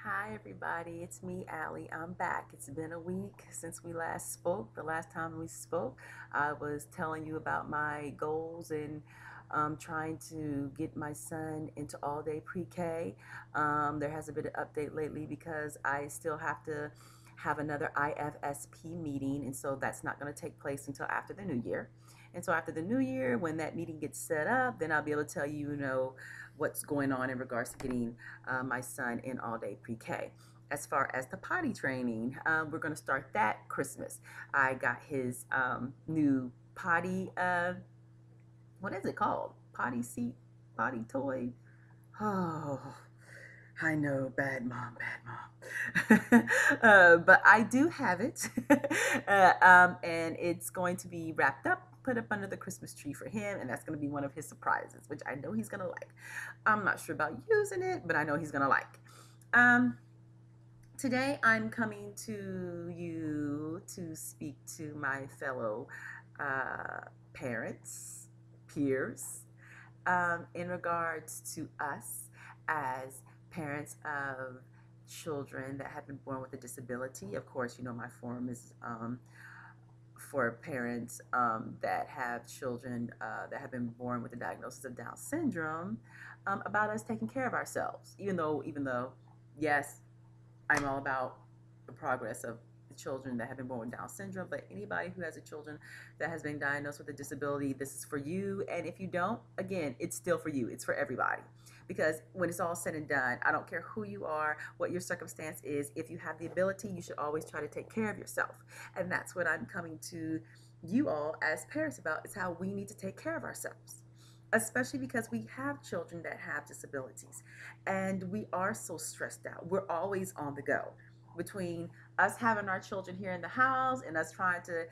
Hi, everybody. It's me, Allie. I'm back. It's been a week since we last spoke. The last time we spoke, I was telling you about my goals and trying to get my son into all day pre K. There hasn't been an update lately because I still have to have another IFSP meeting, and so that's not going to take place until after the new year. And so after the new year, when that meeting gets set up, then I'll be able to tell you, what's going on in regards to getting my son in all day pre K. As far as the potty training, we're going to start that Christmas. I got his new potty, what is it called? Potty seat, potty toy. Oh, I know, bad mom, bad mom. But I do have it. And it's going to be wrapped up, put up under the Christmas tree for him. And that's going to be one of his surprises, which I know he's going to like. I'm not sure about using it, but I know he's going to like. Um, Today, I'm coming to you to speak to my fellow parents, peers, in regards to us as parents of children that have been born with a disability. Of course, my forum is for parents that have children that have been born with a diagnosis of Down syndrome, about us taking care of ourselves. Even though, yes, I'm all about the progress of the children that have been born with Down syndrome, but anybody who has a children that has been diagnosed with a disability, this is for you. And if you don't, again, it's still for you. It's for everybody. Because when it's all said and done, I don't care who you are, what your circumstance is. If you have the ability, you should always try to take care of yourself. And that's what I'm coming to you all as parents about, is how we need to take care of ourselves, especially because we have children that have disabilities and we are so stressed out. We're always on the go between us having our children here in the house and us trying to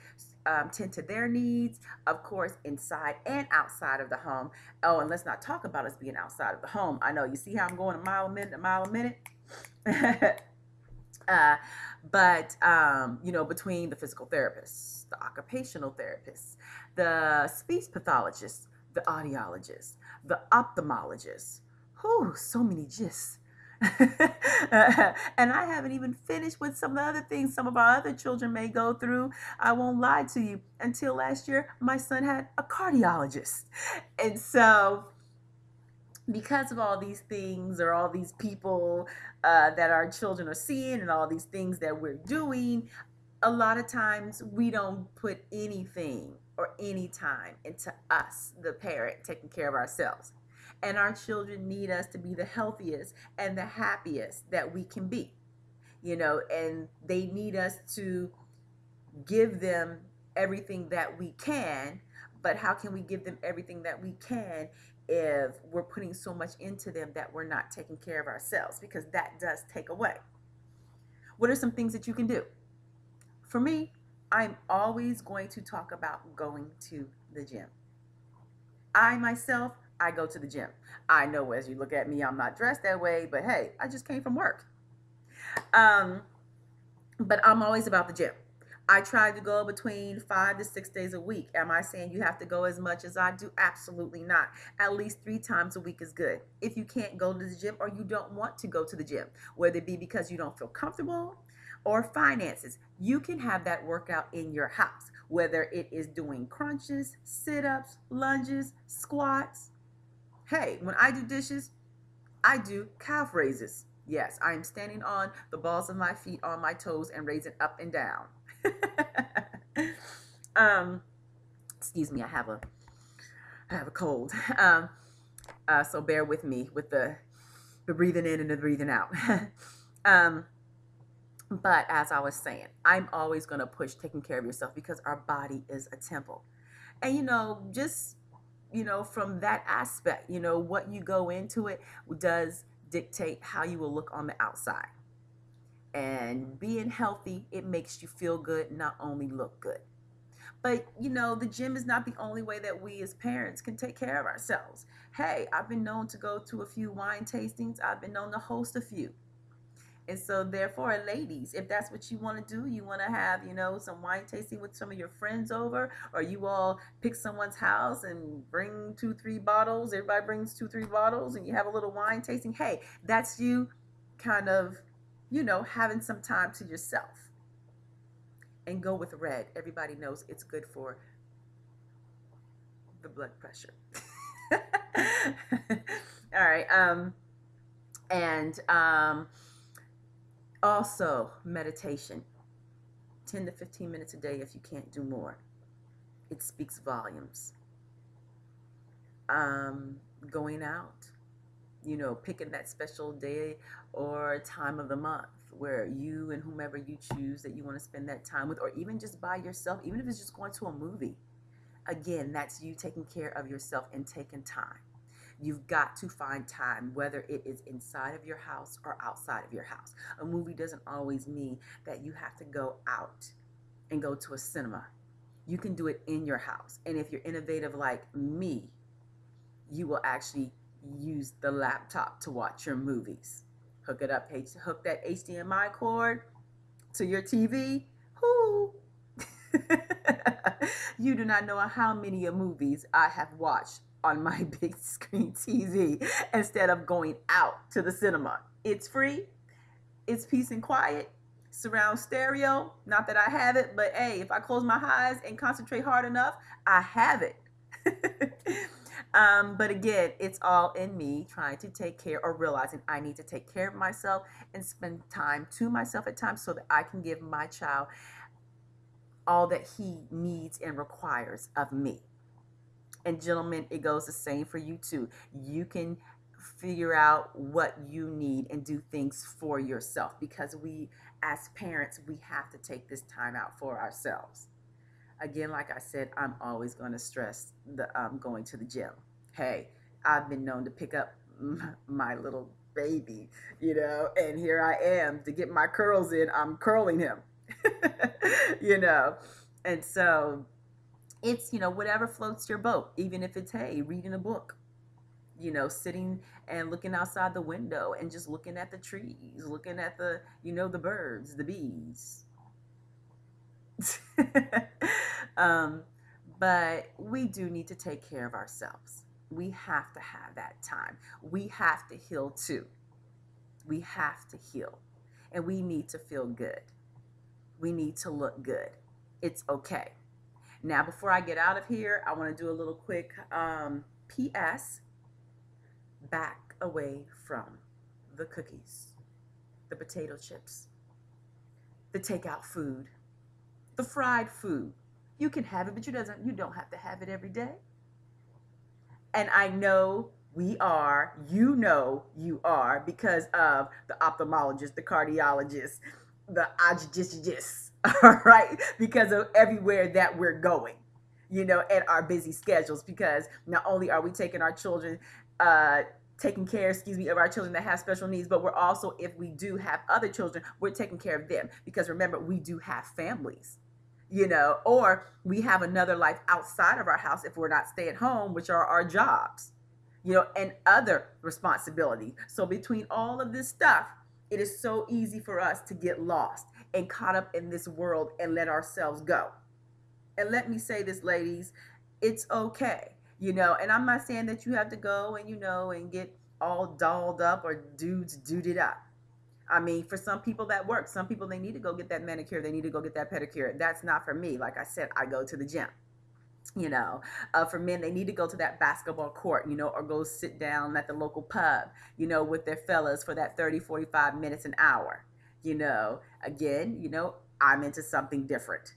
tend to their needs, of course, inside and outside of the home. Oh, and let's not talk about us being outside of the home. I know you see how I'm going a mile a minute. uh, but between the physical therapists, the occupational therapists, the speech pathologists, the audiologists, the ophthalmologists, whew, so many gists. And I haven't even finished with some of the other things some of our other children may go through. I won't lie to you. Until last year, my son had a cardiologist. And so, because of all these things or all these people that our children are seeing and all these things that we're doing, a lot of times we don't put anything or any time into us, the parent, taking care of ourselves. And our children need us to be the healthiest and the happiest that we can be, and they need us to give them everything that we can. But how can we give them everything that we can if we're putting so much into them that we're not taking care of ourselves? Because that does take away. What are some things that you can do? For me, I'm always going to talk about going to the gym. I myself, I go to the gym. I know as you look at me, I'm not dressed that way, but hey, I just came from work. Um, but I'm always about the gym. I try to go between 5 to 6 days a week. Am I saying you have to go as much as I do? Absolutely not. At least 3 times a week is good. If you can't go to the gym or you don't want to go to the gym, whether it be because you don't feel comfortable or finances, you can have that workout in your house, whether it is doing crunches, sit ups, lunges, squats. Hey, when I do dishes, I do calf raises. Yes, I am standing on the balls of my feet on my toes and raising up and down. um, excuse me, I have a cold. So bear with me with the breathing in and the breathing out. um, but as I was saying, I'm always going to push taking care of yourself because our body is a temple. And just from that aspect, what you go into it does dictate how you will look on the outside. And being healthy, it makes you feel good, not only look good. But the gym is not the only way that we as parents can take care of ourselves. Hey, I've been known to go to a few wine tastings, I've been known to host a few. And so, therefore, ladies, if that's what you want to do, you want to have, some wine tasting with some of your friends over, or you all pick someone's house and bring 2, 3 bottles, everybody brings 2, 3 bottles, and you have a little wine tasting. Hey, that's you kind of having some time to yourself. And go with red. Everybody knows it's good for the blood pressure. All right. And also meditation, 10 to 15 minutes a day if you can't do more. It speaks volumes. Going out, picking that special day or time of the month where you and whomever you choose that you want to spend that time with, or even just by yourself, even if it's just going to a movie. Again, that's you taking care of yourself and taking time. You've got to find time, whether it is inside of your house or outside of your house. A movie doesn't always mean that you have to go out and go to a cinema. You can do it in your house. And if you're innovative like me, you will actually use the laptop to watch your movies. Hook it up, hook that HDMI cord to your TV. Whoo! You do not know how many movies I have watched on my big screen TV instead of going out to the cinema. It's free. It's peace and quiet. Surround stereo. Not that I have it, but hey, if I close my eyes and concentrate hard enough, I have it. But again, it's all in me trying to take care or realizing I need to take care of myself and spend time to myself at times so that I can give my child all that he needs and requires of me. And gentlemen, it goes the same for you too. You can figure out what you need and do things for yourself, because we as parents, we have to take this time out for ourselves. Again, like I said, I'm always going to stress the going to the gym. Hey, I've been known to pick up my little baby, and here I am to get my curls in. I'm curling him, and so it's, whatever floats your boat, even if it's, hey, reading a book, sitting and looking outside the window and just looking at the trees, looking at the, the birds, the bees. But we do need to take care of ourselves. We have to have that time. We have to heal too. We have to heal. And we need to feel good. We need to look good. It's okay. Now, before I get out of here, I want to do a little quick PS. Back away from the cookies, the potato chips, the takeout food, the fried food. You can have it, but you don't have to have it every day. And I know you are, because of the ophthalmologist, the cardiologist, the ologists, all right? Because of everywhere that we're going, and our busy schedules, because not only are we taking our children, taking care, of our children that have special needs, but we're also, if we do have other children, we're taking care of them. Because remember, we do have families, or we have another life outside of our house if we're not stay at home, which are our jobs, and other responsibilities. So between all of this stuff, it is so easy for us to get lost and caught up in this world and let ourselves go. And let me say this, ladies, it's okay. And I'm not saying that you have to go and, and get all dolled up or duded up. I mean, for some people that works. Some people, they need to go get that manicure. They need to go get that pedicure. That's not for me. Like I said, I go to the gym. For men, they need to go to that basketball court, or go sit down at the local pub, with their fellas for that 30, 45 minutes, an hour. Again, I'm into something different.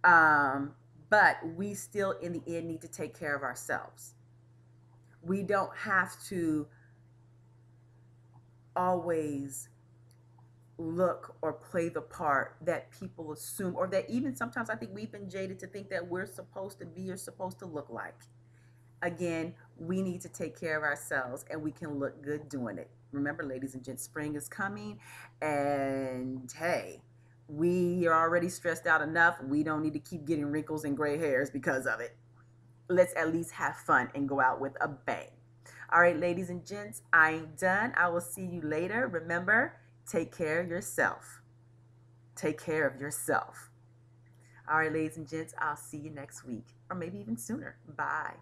But we still, in the end, need to take care of ourselves. We don't have to always look or play the part that people assume, or that even sometimes I think we've been jaded to think that we're supposed to be or supposed to look like. Again, we need to take care of ourselves, and we can look good doing it. Remember, ladies and gents, spring is coming, and hey, we are already stressed out enough. We don't need to keep getting wrinkles and gray hairs because of it. Let's at least have fun and go out with a bang. All right, ladies and gents, I'm done. I will see you later. Remember, take care of yourself. Take care of yourself. All right, ladies and gents, I'll see you next week, or maybe even sooner. Bye.